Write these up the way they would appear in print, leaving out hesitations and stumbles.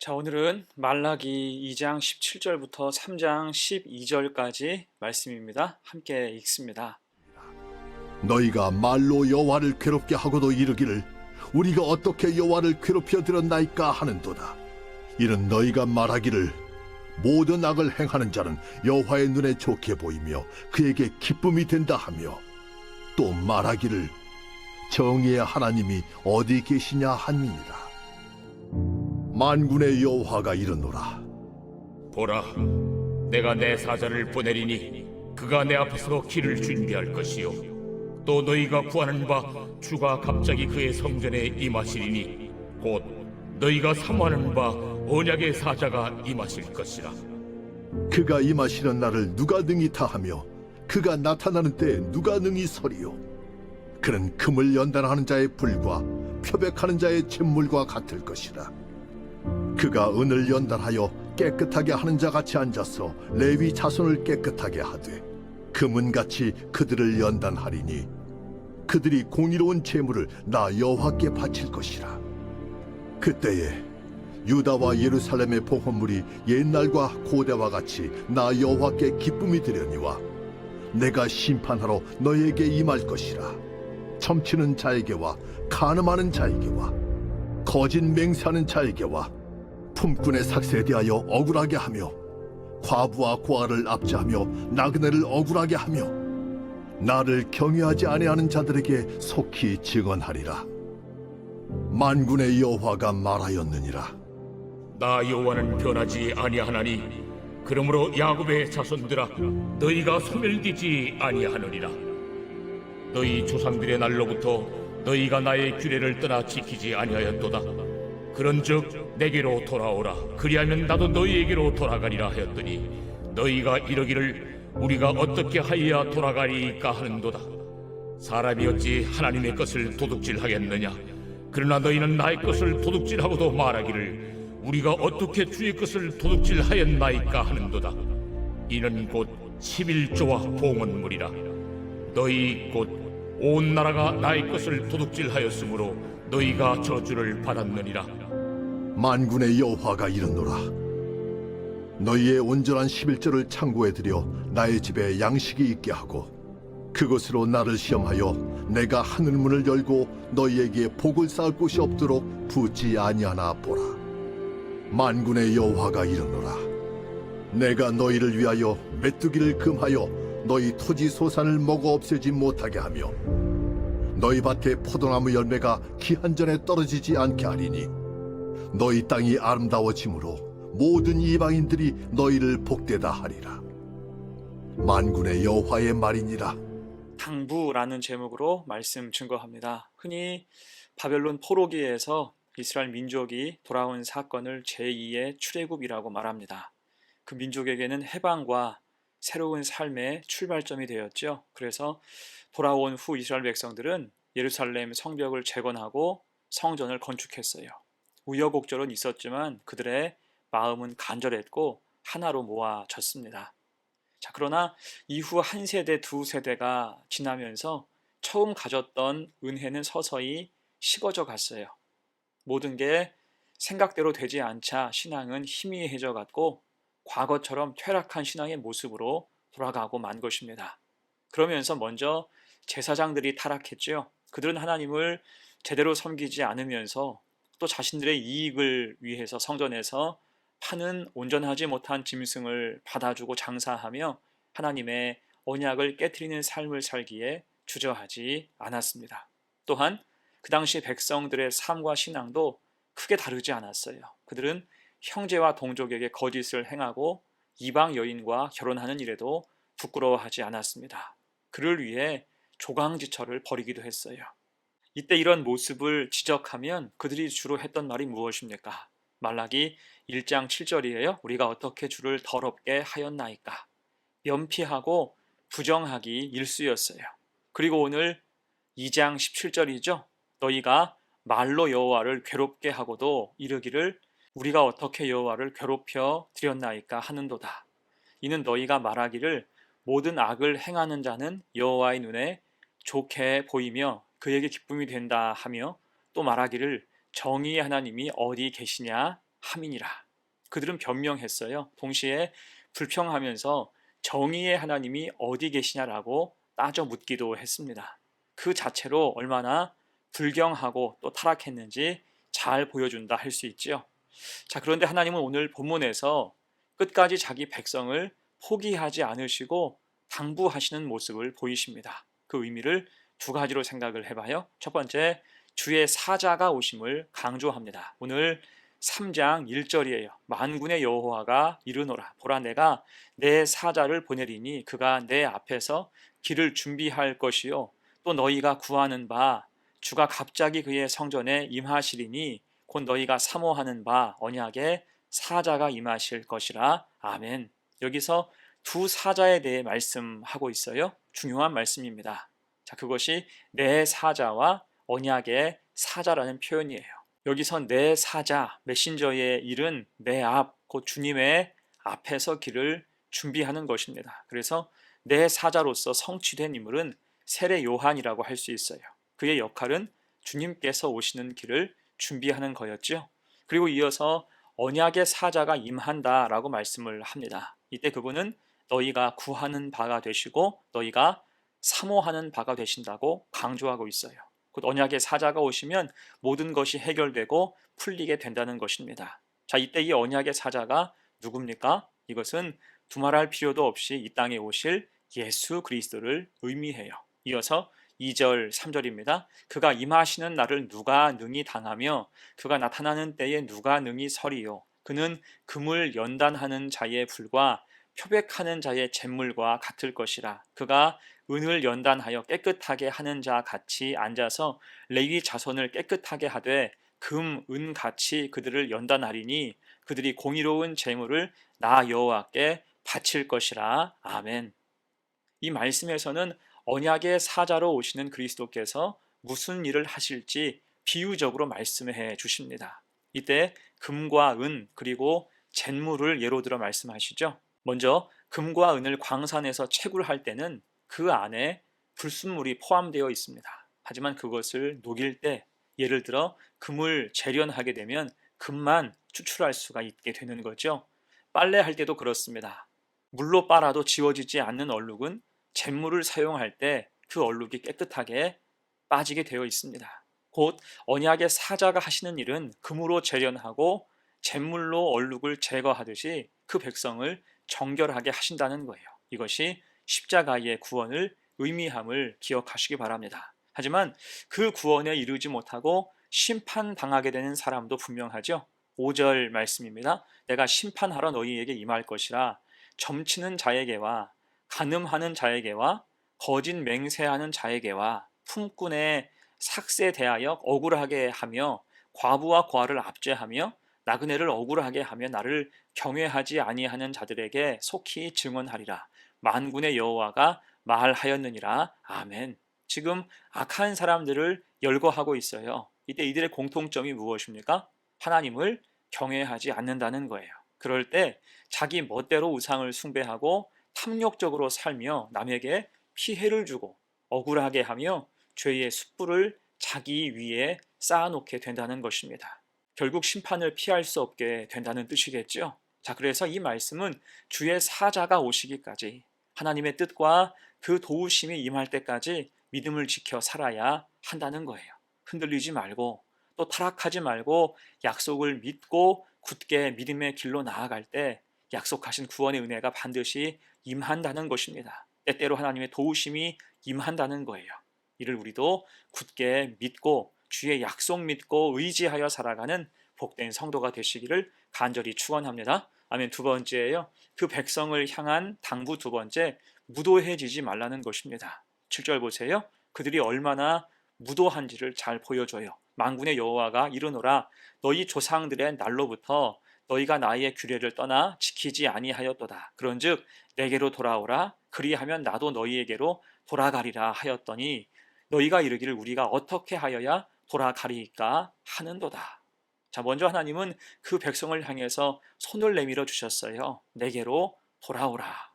자, 오늘은 말라기 2장 17절부터 3장 12절까지 말씀입니다. 함께 읽습니다. 너희가 말로 여호와를 괴롭게 하고도 이르기를 우리가 어떻게 여호와를 괴롭혀 드렸나이까 하는도다. 이는 너희가 말하기를 모든 악을 행하는 자는 여호와의 눈에 좋게 보이며 그에게 기쁨이 된다 하며, 또 말하기를 정의의 하나님이 어디 계시냐 함이니라. 만군의 여호와가 이르노라. 보라, 내가 내 사자를 보내리니 그가 내 앞에서 길을 준비할 것이요, 또 너희가 구하는 바 주가 갑자기 그의 성전에 임하시리니 곧 너희가 사모하는 바 언약의 사자가 임하실 것이라. 그가 임하시는 날을 누가 능히 다하며 그가 나타나는 때에 누가 능히 서리요. 그는 금을 연단하는 자의 불과 표백하는 자의 잿물과 같을 것이라. 그가 은을 연단하여 깨끗하게 하는 자 같이 앉아서 레위 자손을 깨끗하게 하되 금은같이 그들을 연단하리니 그들이 공의로운 제물을 나 여호와께 바칠 것이라. 그때에 유다와 예루살렘의 봉헌물이 옛날과 고대와 같이 나 여호와께 기쁨이 되려니와 내가 심판하러 너희에게 임할 것이라. 점치는 자에게와 간음하는 자에게와 거짓 맹세하는 자에게와 품꾼의 삭세에 대하여 억울하게 하며 과부와 고아를 압제하며 나그네를 억울하게 하며 나를 경외하지 아니하는 자들에게 속히 증언하리라. 만군의 여호와가 말하였느니라. 나 여호와는 변하지 아니하나니 그러므로 야곱의 자손들아, 너희가 소멸되지 아니하느니라. 너희 조상들의 날로부터 너희가 나의 규례를 떠나 지키지 아니하였도다. 그런즉 내게로 돌아오라. 그리하면 나도 너희에게로 돌아가리라 하였더니 너희가 이러기를 우리가 어떻게 하여야 돌아가리까 하는도다. 사람이 어찌 하나님의 것을 도둑질하겠느냐. 그러나 너희는 나의 것을 도둑질하고도 말하기를 우리가 어떻게 주의 것을 도둑질하였나이까 하는도다. 이는 곧 11조와 봉헌물이라. 너희 곧 온 나라가 나의 것을 도둑질하였으므로 너희가 저주를 받았느니라. 만군의 여호와가 이르노라. 너희의 온전한 11조를 창고에 들여 나의 집에 양식이 있게 하고 그것으로 나를 시험하여 내가 하늘문을 열고 너희에게 복을 쌓을 곳이 없도록 붓지 아니하나 보라. 만군의 여호와가 이르노라. 내가 너희를 위하여 메뚜기를 금하여 너희 토지 소산을 먹어 없애지 못하게 하며 너희 밭에 포도나무 열매가 기한전에 떨어지지 않게 하리니 너희 땅이 아름다워짐으로 모든 이방인들이 너희를 복되다 하리라. 만군의 여호와의 말이니라. 당부라는 제목으로 말씀 증거합니다. 흔히 바벨론 포로기에서 이스라엘 민족이 돌아온 사건을 제2의 출애굽이라고 말합니다. 그 민족에게는 해방과 새로운 삶의 출발점이 되었죠. 그래서 돌아온 후 이스라엘 백성들은 예루살렘 성벽을 재건하고 성전을 건축했어요. 우여곡절은 있었지만 그들의 마음은 간절했고 하나로 모아졌습니다. 자, 그러나 이후 한 세대, 두 세대가 지나면서 처음 가졌던 은혜는 서서히 식어져 갔어요. 모든 게 생각대로 되지 않자 신앙은 희미해져 갔고 과거처럼 퇴락한 신앙의 모습으로 돌아가고 만 것입니다. 그러면서 먼저 제사장들이 타락했죠. 그들은 하나님을 제대로 섬기지 않으면서 또 자신들의 이익을 위해서 성전에서 파는 온전하지 못한 짐승을 받아주고 장사하며 하나님의 언약을 깨트리는 삶을 살기에 주저하지 않았습니다. 또한 그 당시 백성들의 삶과 신앙도 크게 다르지 않았어요. 그들은 형제와 동족에게 거짓을 행하고 이방 여인과 결혼하는 일에도 부끄러워하지 않았습니다. 그를 위해 조강지처를 벌이기도 했어요. 이때 이런 모습을 지적하면 그들이 주로 했던 말이 무엇입니까? 말라기 1장 7절이에요. 우리가 어떻게 주를 더럽게 하였나이까? 면피하고 부정하기 일쑤였어요. 그리고 오늘 2장 17절이죠. 너희가 말로 여호와를 괴롭게 하고도 이르기를 우리가 어떻게 여호와를 괴롭혀 드렸나이까 하는도다. 이는 너희가 말하기를 모든 악을 행하는 자는 여호와의 눈에 좋게 보이며 그에게 기쁨이 된다 하며 또 말하기를 정의의 하나님이 어디 계시냐 함이니라. 그들은 변명했어요. 동시에 불평하면서 정의의 하나님이 어디 계시냐라고 따져 묻기도 했습니다. 그 자체로 얼마나 불경하고 또 타락했는지 잘 보여준다 할 수 있지요. 자, 그런데 하나님은 오늘 본문에서 끝까지 자기 백성을 포기하지 않으시고 당부하시는 모습을 보이십니다. 그 의미를 두 가지로 생각을 해봐요. 첫 번째, 주의 사자가 오심을 강조합니다. 오늘 3장 1절이에요. 만군의 여호와가 이르노라. 보라, 내가 내 사자를 보내리니 그가 내 앞에서 길을 준비할 것이요. 또 너희가 구하는 바 주가 갑자기 그의 성전에 임하시리니 곧 너희가 사모하는 바 언약의 사자가 임하실 것이라. 아멘. 여기서 두 사자에 대해 말씀하고 있어요. 중요한 말씀입니다. 자, 그것이 내 사자와 언약의 사자라는 표현이에요. 여기서 내 사자, 메신저의 일은 내 앞, 곧 주님의 앞에서 길을 준비하는 것입니다. 그래서 내 사자로서 성취된 인물은 세례 요한이라고 할 수 있어요. 그의 역할은 주님께서 오시는 길을 준비하는 거였죠. 그리고 이어서 언약의 사자가 임한다라고 말씀을 합니다. 이때 그분은 너희가 구하는 바가 되시고 너희가 사모하는 바가 되신다고 강조하고 있어요. 곧 언약의 사자가 오시면 모든 것이 해결되고 풀리게 된다는 것입니다. 자, 이때 이 언약의 사자가 누굽니까? 이것은 두말할 필요도 없이 이 땅에 오실 예수 그리스도를 의미해요. 이어서 2절, 3절입니다. 그가 임하시는 날을 누가 능히 당하며 그가 나타나는 때에 누가 능히 서리요. 그는 금을 연단하는 자의 불과 표백하는 자의 잿물과 같을 것이라. 그가 은을 연단하여 깨끗하게 하는 자 같이 앉아서 레위 자손을 깨끗하게 하되 금, 은 같이 그들을 연단하리니 그들이 공의로운 제물을 나 여호와께 바칠 것이라. 아멘. 이 말씀에서는 언약의 사자로 오시는 그리스도께서 무슨 일을 하실지 비유적으로 말씀해 주십니다. 이때 금과 은 그리고 잿물을 예로 들어 말씀하시죠. 먼저 금과 은을 광산에서 채굴할 때는 그 안에 불순물이 포함되어 있습니다. 하지만 그것을 녹일 때, 예를 들어 금을 재련하게 되면 금만 추출할 수가 있게 되는 거죠. 빨래할 때도 그렇습니다. 물로 빨아도 지워지지 않는 얼룩은 잿물을 사용할 때 그 얼룩이 깨끗하게 빠지게 되어 있습니다. 곧 언약의 사자가 하시는 일은 금으로 재련하고 잿물로 얼룩을 제거하듯이 그 백성을 정결하게 하신다는 거예요. 이것이 십자가의 구원을 의미함을 기억하시기 바랍니다. 하지만 그 구원에 이르지 못하고 심판당하게 되는 사람도 분명하죠. 5절 말씀입니다. 내가 심판하러 너희에게 임할 것이라. 점치는 자에게와 간음하는 자에게와 거짓 맹세하는 자에게와 품꾼의 삭세 대하여 억울하게 하며 과부와 고아를 압제하며 나그네를 억울하게 하며 나를 경외하지 아니하는 자들에게 속히 증언하리라. 만군의 여호와가 말하였느니라. 아멘. 지금 악한 사람들을 열거하고 있어요. 이때 이들의 공통점이 무엇입니까? 하나님을 경외하지 않는다는 거예요. 그럴 때 자기 멋대로 우상을 숭배하고 탐욕적으로 살며 남에게 피해를 주고 억울하게 하며 죄의 숯불을 자기 위에 쌓아놓게 된다는 것입니다. 결국 심판을 피할 수 없게 된다는 뜻이겠죠. 자, 그래서 이 말씀은 주의 사자가 오시기까지 하나님의 뜻과 그 도우심이 임할 때까지 믿음을 지켜 살아야 한다는 거예요. 흔들리지 말고 또 타락하지 말고 약속을 믿고 굳게 믿음의 길로 나아갈 때 약속하신 구원의 은혜가 반드시 임한다는 것입니다. 때때로 하나님의 도우심이 임한다는 거예요. 이를 우리도 굳게 믿고 주의 약속 믿고 의지하여 살아가는 복된 성도가 되시기를 간절히 축원합니다. 아멘. 두 번째예요. 그 백성을 향한 당부 두 번째, 무도해지지 말라는 것입니다. 7절 보세요. 그들이 얼마나 무도한지를 잘 보여줘요. 만군의 여호와가 이르노라. 너희 조상들의 날로부터 너희가 나의 규례를 떠나 지키지 아니하였도다. 그런즉 내게로 돌아오라. 그리하면 나도 너희에게로 돌아가리라 하였더니 너희가 이르기를 우리가 어떻게 하여야 돌아가리까 하는도다. 자, 먼저 하나님은 그 백성을 향해서 손을 내밀어 주셨어요. 내게로 돌아오라.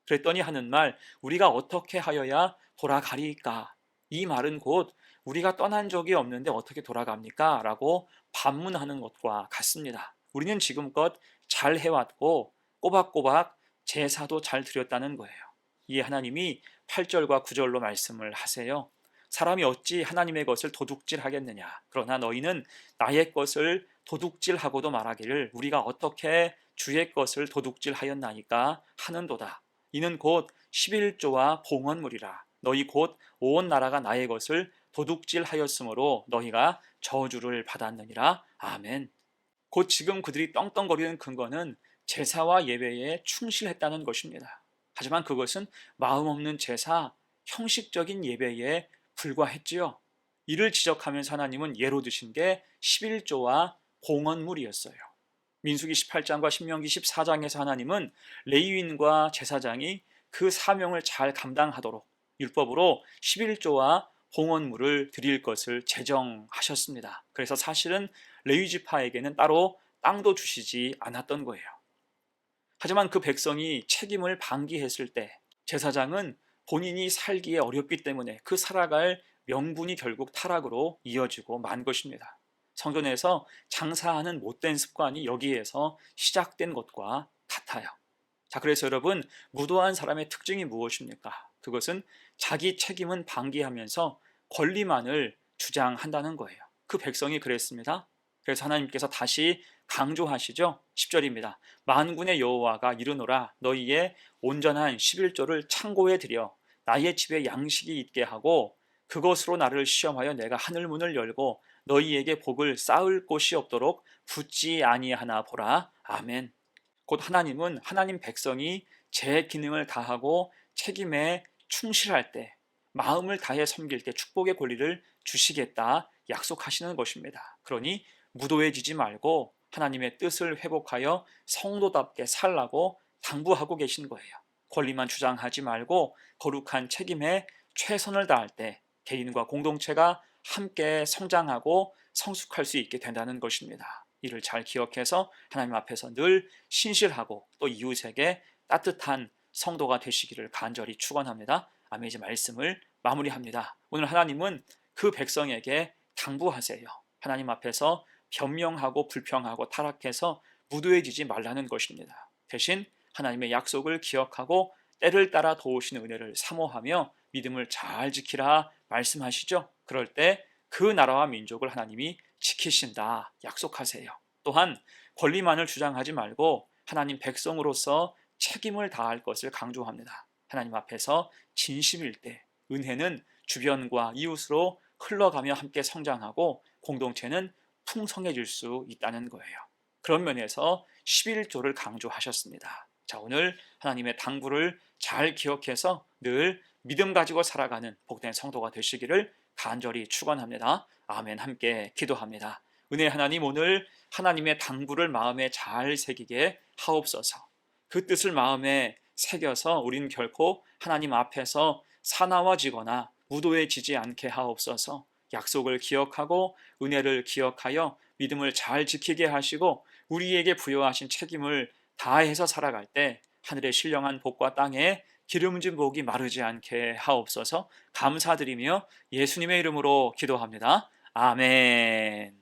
그랬더니 하는 말, 우리가 어떻게 하여야 돌아가리까? 이 말은 곧 우리가 떠난 적이 없는데 어떻게 돌아갑니까? 라고 반문하는 것과 같습니다. 우리는 지금껏 잘 해왔고 꼬박꼬박 제사도 잘 드렸다는 거예요. 이에 하나님이 8절과 9절로 말씀을 하세요. 사람이 어찌 하나님의 것을 도둑질하겠느냐. 그러나 너희는 나의 것을 도둑질하고도 말하기를 우리가 어떻게 주의 것을 도둑질하였나이까 하는도다. 이는 곧 11조와 봉헌물이라. 너희 곧 온 나라가 나의 것을 도둑질하였으므로 너희가 저주를 받았느니라. 아멘. 곧 지금 그들이 떵떵거리는 근거는 제사와 예배에 충실했다는 것입니다. 하지만 그것은 마음 없는 제사, 형식적인 예배에 불과했지요. 이를 지적하면서 하나님은 예로 드신 게 11조와 봉헌물이었어요. 민수기 18장과 신명기 14장에서 하나님은 레위인과 제사장이 그 사명을 잘 감당하도록 율법으로 11조와 봉헌물을 드릴 것을 제정하셨습니다. 그래서 사실은 레위 지파에게는 따로 땅도 주시지 않았던 거예요. 하지만 그 백성이 책임을 방기했을 때 제사장은 본인이 살기에 어렵기 때문에 그 살아갈 명분이 결국 타락으로 이어지고 만 것입니다. 성전에서 장사하는 못된 습관이 여기에서 시작된 것과 같아요. 자, 그래서 여러분, 무도한 사람의 특징이 무엇입니까? 그것은 자기 책임은 방기하면서 권리만을 주장한다는 거예요. 그 백성이 그랬습니다. 그래서 하나님께서 다시 강조하시죠. 10절입니다. 만군의 여호와가 이르노라 너희의 온전한 11조를 창고에 들여 나의 집에 양식이 있게 하고 그것으로 나를 시험하여 내가 하늘 문을 열고 너희에게 복을 쌓을 곳이 없도록 붙지 아니하나 보라. 아멘. 곧 하나님은 하나님 백성이 제 기능을 다하고 책임에 충실할 때 마음을 다해 섬길 때 축복의 권리를 주시겠다 약속하시는 것입니다. 그러니 무도해지지 말고 하나님의 뜻을 회복하여 성도답게 살라고 당부하고 계신 거예요. 권리만 주장하지 말고 거룩한 책임에 최선을 다할 때 개인과 공동체가 함께 성장하고 성숙할 수 있게 된다는 것입니다. 이를 잘 기억해서 하나님 앞에서 늘 신실하고 또 이웃에게 따뜻한 성도가 되시기를 간절히 축원합니다. 아멘. 이제 말씀을 마무리합니다. 오늘 하나님은 그 백성에게 당부하세요. 하나님 앞에서 변명하고 불평하고 타락해서 무도해지지 말라는 것입니다. 대신 하나님의 약속을 기억하고 때를 따라 도우시는 은혜를 사모하며 믿음을 잘 지키라 말씀하시죠. 그럴 때 그 나라와 민족을 하나님이 지키신다 약속하세요. 또한 권리만을 주장하지 말고 하나님 백성으로서 책임을 다할 것을 강조합니다. 하나님 앞에서 진심일 때 은혜는 주변과 이웃으로 흘러가며 함께 성장하고 공동체는 풍성해질 수 있다는 거예요. 그런 면에서 11조를 강조하셨습니다. 자, 오늘 하나님의 당부를 잘 기억해서 늘 믿음 가지고 살아가는 복된 성도가 되시기를 간절히 축원합니다. 아멘. 함께 기도합니다. 은혜 하나님, 오늘 하나님의 당부를 마음에 잘 새기게 하옵소서. 그 뜻을 마음에 새겨서 우린 결코 하나님 앞에서 사나워지거나 무도해지지 않게 하옵소서. 약속을 기억하고 은혜를 기억하여 믿음을 잘 지키게 하시고 우리에게 부여하신 책임을 다해서 살아갈 때 하늘의 신령한 복과 땅에 기름진 복이 마르지 않게 하옵소서. 감사드리며 예수님의 이름으로 기도합니다. 아멘.